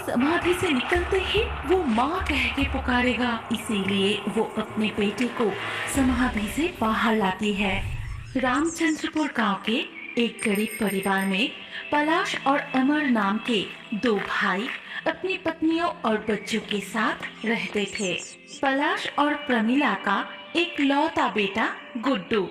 समाधि से निकलते ही वो माँ कह के पुकारेगा, इसीलिए वो अपने बेटे को समाधि से बाहर लाती है। रामचंद्रपुर गांव के एक गरीब परिवार में पलाश और अमर नाम के दो भाई अपनी पत्नियों और बच्चों के साथ रहते थे। पलाश और प्रमिला का एक लौता बेटा गुड्डू,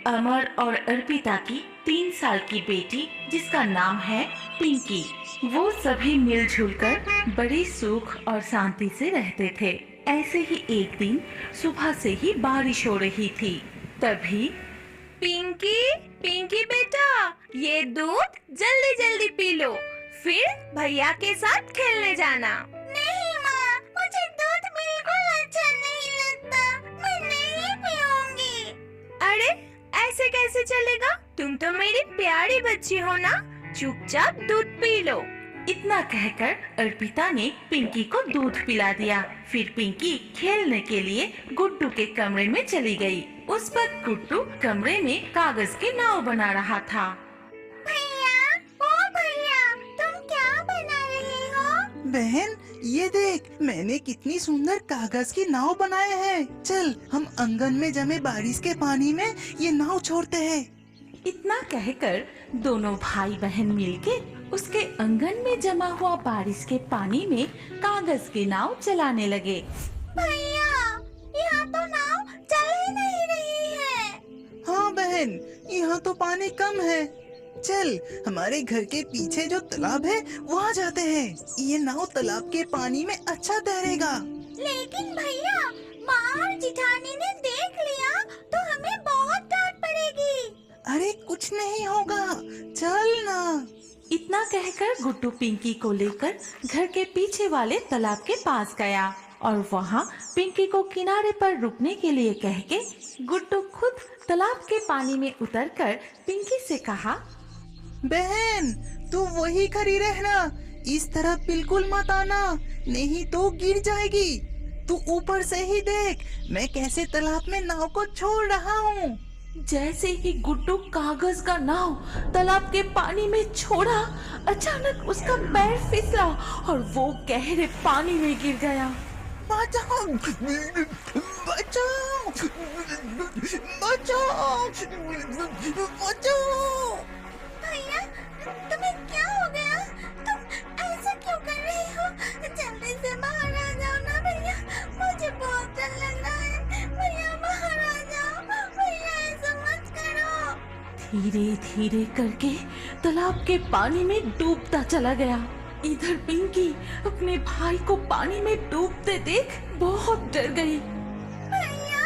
अमर और अर्पिता की 3 साल की बेटी जिसका नाम है पिंकी। वो सभी मिलजुल कर बड़ी सुख और शांति से रहते थे। ऐसे ही एक दिन सुबह से ही बारिश हो रही थी। तभी पिंकी, पिंकी बेटा, ये दूध जल्दी जल्दी पी लो, फिर भैया के साथ खेलने जाना। नहीं माँ, मुझे दूध बिल्कुल अच्छा नहीं लगता, मैं नहीं पीऊंगी। अरे ऐसे कैसे चलेगा? तुम तो मेरी प्यारी बच्ची हो ना, चुपचाप दूध पी लो। इतना कहकर अर्पिता ने पिंकी को दूध पिला दिया। फिर पिंकी खेलने के लिए गुड्डू के कमरे में चली गई। उस वक्त गुड्डू कमरे में कागज की नाव बना रहा था। भैया, ओ भैया, तुम क्या बना रहे हो? बहन, ये देख, मैंने कितनी सुंदर कागज की नाव बनाए हैं। चल, हम आंगन में जमे बारिश के पानी में ये नाव छोड़ते हैं। इतना कहकर दोनों भाई बहन मिलके उसके आंगन में जमा हुआ बारिश के पानी में कागज की नाव चलाने लगे। भैया, यहाँ तो नाव चल ही नहीं रही है। हाँ बहन, यहाँ तो पानी कम है। चल, हमारे घर के पीछे जो तालाब है वहाँ जाते हैं। ये नाव तालाब के पानी में अच्छा तैरेगा। लेकिन भैया, बाहर जिठानी ने देख लिया तो हमें बहुत डांट पड़ेगी। अरे कुछ नहीं होगा, चल ना। इतना कहकर गुड्डू पिंकी को लेकर घर के पीछे वाले तालाब के पास गया और वहाँ पिंकी को किनारे पर रुकने के लिए कह के गुड्डू खुद तालाब के पानी में उतरकर पिंकी से कहा, बहन, तू वही खड़ी रहना, इस तरफ बिल्कुल मत आना, नहीं तो गिर जाएगी। तू ऊपर से ही देख, मैं कैसे तालाब में नाव को छोड़ रहा हूँ। जैसे ही गुड्डू कागज का नाव तालाब के पानी में छोड़ा, अचानक उसका पैर फिसला और वो गहरे पानी में गिर गया। बचाओ, बचाओ, बचाओ, बचाओ। भैया, तुम्हें क्या हो गया? तुम ऐसा क्यों कर रहे हो? जल्दी से बाहर आ जाओ ना भैया, मुझे बहुत डर लग रहा है। भैया बाहर आ जाओ, भैया ऐसा मत करो। धीरे धीरे करके तालाब के पानी में डूबता चला गया। इधर पिंकी अपने भाई को पानी में डूबते देख बहुत डर गई। भैया,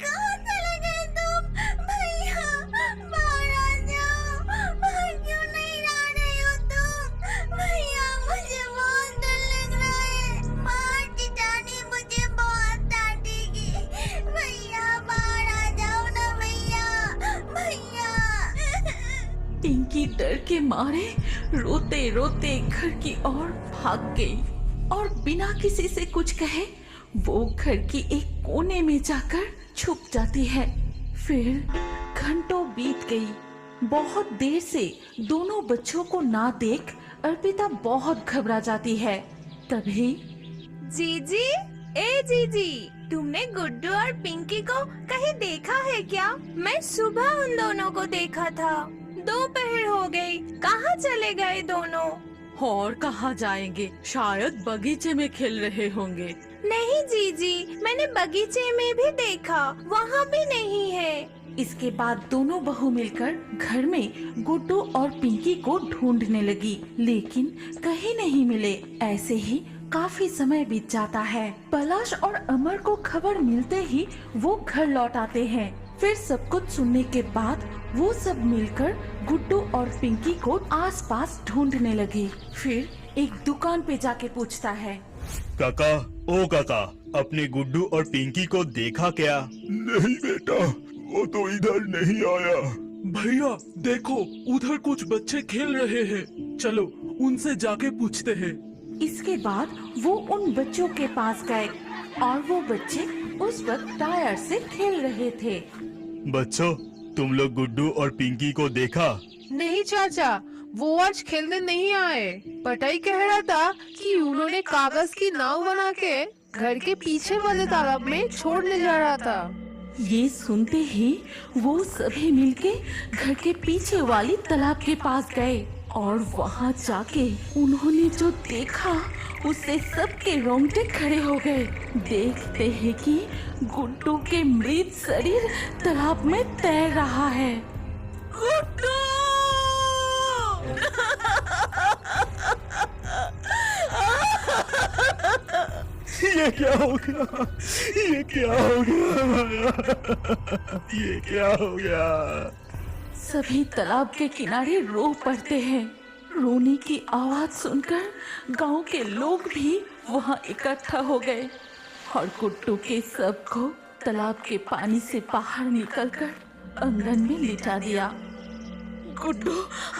कहाँ चले गए तुम? भैया बाहर आ जाओ, बाहर क्यों नहीं आ रहे हो तुम? भैया, मुझे बहुत डर लग रहा है। माँ जिठानी मुझे बहुत डांटेगी। भैया बाहर आ जाओ ना भैया, भैया। पिंकी डर के मारे रोते रोते घर की ओर भाग गई और बिना किसी से कुछ कहे वो घर की एक कोने में जाकर छुप जाती है। फिर घंटों बीत गई। बहुत देर से दोनों बच्चों को ना देख अर्पिता बहुत घबरा जाती है। तभी जीजी, ए जीजी, तुमने गुड्डू और पिंकी को कहीं देखा है क्या? मैं सुबह उन दोनों को देखा था। दोपहर हो गई, कहाँ चले गए दोनों? और कहाँ जाएंगे, शायद बगीचे में खेल रहे होंगे। नहीं जीजी, मैंने बगीचे में भी देखा, वहाँ भी नहीं है। इसके बाद दोनों बहू मिलकर घर में गुड्डू और पिंकी को ढूंढने लगी, लेकिन कहीं नहीं मिले। ऐसे ही काफी समय बीत जाता है। पलाश और अमर को खबर मिलते ही वो घर लौट आते हैं। फिर सब कुछ सुनने के बाद वो सब मिलकर गुड्डू और पिंकी को आसपास ढूंढने लगे। फिर एक दुकान पे जाके पूछता है, काका, ओ काका, अपने गुड्डू और पिंकी को देखा क्या? नहीं बेटा, वो तो इधर नहीं आया। भैया देखो, उधर कुछ बच्चे खेल रहे हैं, चलो उनसे जाके पूछते हैं। इसके बाद वो उन बच्चों के पास गए और वो बच्चे उस वक्त टायर से खेल रहे थे। बच्चों, तुम लोग गुड्डू और पिंकी को देखा? नहीं चाचा, वो आज खेलने नहीं आए। पटाई कह रहा था कि उन उन्हें कागज की नाव बना के घर के पीछे वाले तालाब में छोड़ने जा रहा था। ये सुनते ही वो सभी मिलके घर के पीछे वाली तालाब के पास गए और वहाँ जाके उन्होंने जो देखा उससे सबके रोंगटे खड़े हो गए। देखते हैं कि गुड्डू के मृत शरीर तालाब में तैर रहा है। गुड्डू! ये क्या हो गया? ये क्या हो गया हमारा? ये क्या हो गया? सभी तालाब के किनारे रो पड़ते हैं। रोने की आवाज सुनकर गांव के लोग भी वहां इकट्ठा हो गए और गुड्डू के शव को तालाब के पानी से बाहर निकलकर आंगन में लिटा दिया। गुड्डू,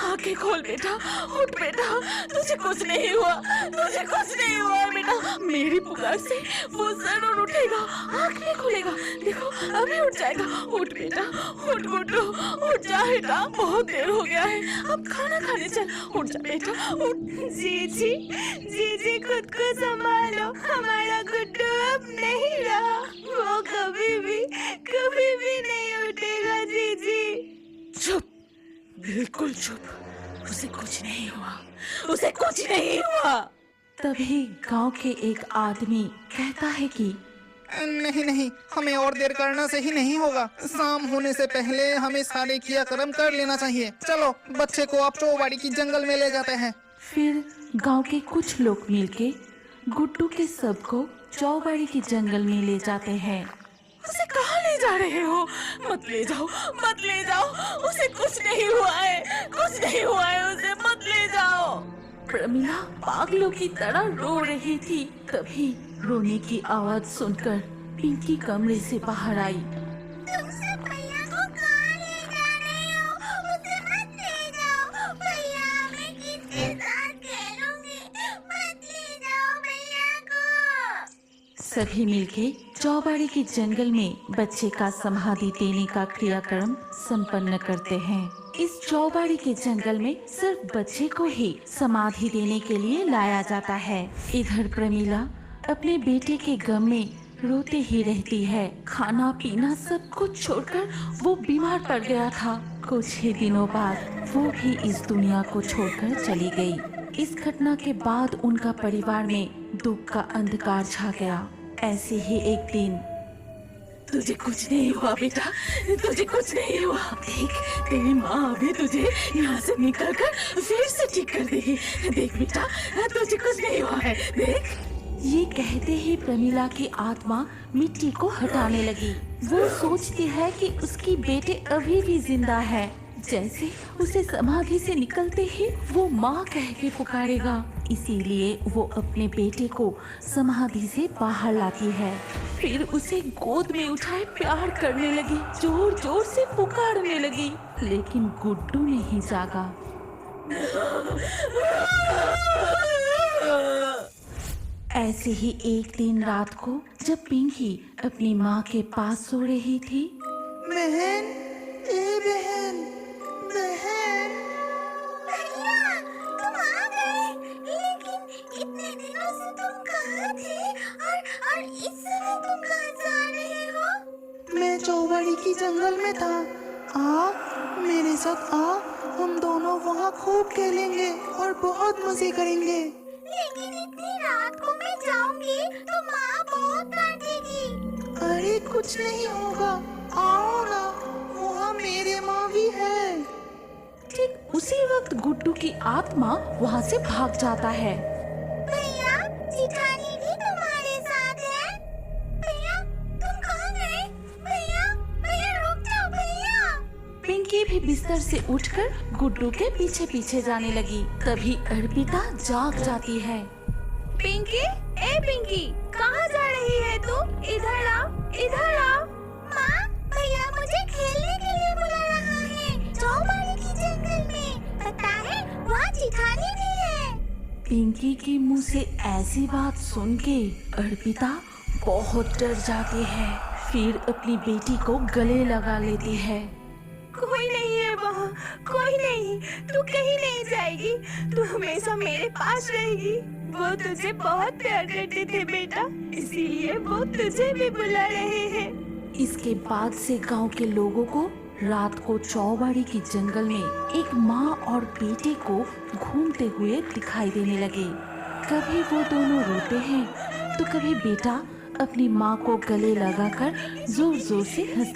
आंखें खोल बेटा, उठ बेटा, तुझे कुछ नहीं हुआ, तुझे कुछ नहीं हुआ बेटा। मेरी पुकार से वो जरूर उठेगा, आंख नहीं खुलेगा, देखो अभी उठ जाएगा। उठ बेटा, उठ गुड्डू, उठ जा बेटा, बहुत देर हो गया है, अब खाना खाने चल, उठ जा बेटा, उठ। जीजी खुद को संभालो, हमारा गुड्डू अब नहीं रहा, वो कभी भी नहीं उठेगा जीजी। चुप, बिल्कुल चुप, उसे कुछ नहीं हुआ, उसे कुछ नहीं हुआ। तभी गांव के एक आदमी कहता है कि नहीं, हमें और देर करना सही नहीं होगा। शाम होने से पहले हमें सारे क्रियाक्रम कर लेना चाहिए। चलो बच्चे को आप चौबाड़ी की जंगल में ले जाते हैं। फिर गांव के कुछ लोग मिलके गुड्डू के शव को चौबाड़ी के जंगल में ले जाते हैं। उसे कहाँ ले जा रहे हो? मत ले जाओ, मत ले जाओ, उसे कुछ नहीं हुआ है, कुछ नहीं हुआ है, उसे मत ले जाओ। प्रमिला पागलों की तरह रो रही थी। तभी रोने की आवाज सुनकर पिंकी कमरे से बाहर आई। तुम सब भैया को कहाँ ले जा रहे हो? उसे मत ले जाओ भैया, मैं किसके साथ खेलूंगी, मत ले जाओ भैया को। सभी मिलके चौबाड़ी के जंगल में बच्चे का समाधि देने का क्रियाक्रम संपन्न करते हैं। इस चौबाड़ी के जंगल में सिर्फ बच्चे को ही समाधि देने के लिए लाया जाता है। इधर प्रमिला अपने बेटे के गम में रोते ही रहती है। खाना पीना सब कुछ छोड़कर वो बीमार पड़ गया था। कुछ ही दिनों बाद वो भी इस दुनिया को छोड़कर चली गई। इस घटना के बाद उनका परिवार में दुख का अंधकार छा गया। ऐसे ही एक दिन, तुझे कुछ नहीं हुआ बेटा, तुझे कुछ नहीं हुआ। देख, तेरी माँ अभी तुझे यहाँ से निकल कर फिर से ठीक कर देगी। देख बेटा, तुझे कुछ नहीं हुआ है, देख। ये कहते ही प्रमिला की आत्मा मिट्टी को हटाने लगी। वो सोचती है कि उसकी बेटे अभी भी जिंदा है। जैसे उसे समाधि से निकलते ही वो माँ कह के पुकारेगा। इसीलिए वो अपने बेटे को समाधि से बाहर लाती है। फिर उसे गोद में उठाए प्यार करने लगी, जोर जोर से पुकारने लगी। लेकिन गुड्डू नहीं जागा। ऐसे ही एक दिन रात को जब पिंकी अपनी माँ के पास सो रही थी। बहन, ए बहन, बहन। भैया, तुम आ गए, लेकिन इतने दिनों से तुम कहाँ थे और इस समय तुम कहाँ जा रहे हो? मैं चौबाड़ी की जंगल में था। आ, मेरे साथ आ, हम दोनों वहाँ खूब खेलेंगे और बहुत मजे करेंगे। लेकिन इतनी रात को मैं जाऊंगी तो माँ बहुत डांटेगी। अरे कुछ नहीं होगा, आओ ना, वहाँ मेरे माँ भी है। ठीक उसी वक्त गुड्डू की आत्मा वहाँ से भाग जाता है। भैया, जिठानी भी तुम्हारे साथ है। भैया, तुम कहाँ गए? भैया, भैया रुक जाओ भैया। पिंकी भी बिस्तर से उठकर गुड्डू के पीछे पीछे जाने लगी। तभी अर्पिता जाग जाती है। पिंकी, ए पिंकी, कहाँ जा रही है तू? इधर आओ, इधर आओ। माँ, भैया मुझे खेलने के लिए बुला रहा है, चौबाड़ी की जंगल में। पता है, वहाँ जिठानी भी है। पिंकी के मुंह से ऐसी बात सुन के अर्पिता बहुत डर जाती है। फिर अपनी बेटी को गले लगा लेती है। कोई नहीं है वहाँ, कोई नहीं, तू कहीं नहीं जाएगी, तू हमेशा मेरे पास रहेगी। वो तुझे बहुत प्यार करते थे बेटा, इसीलिए वो तुझे भी बुला रहे हैं। इसके बाद से गांव के लोगों को रात को चौबाड़ी के जंगल में एक माँ और बेटे को घूमते हुए दिखाई देने लगे। कभी वो दोनों रोते हैं तो कभी बेटा अपनी माँ को गले लगाकर जोर जोर से हंसता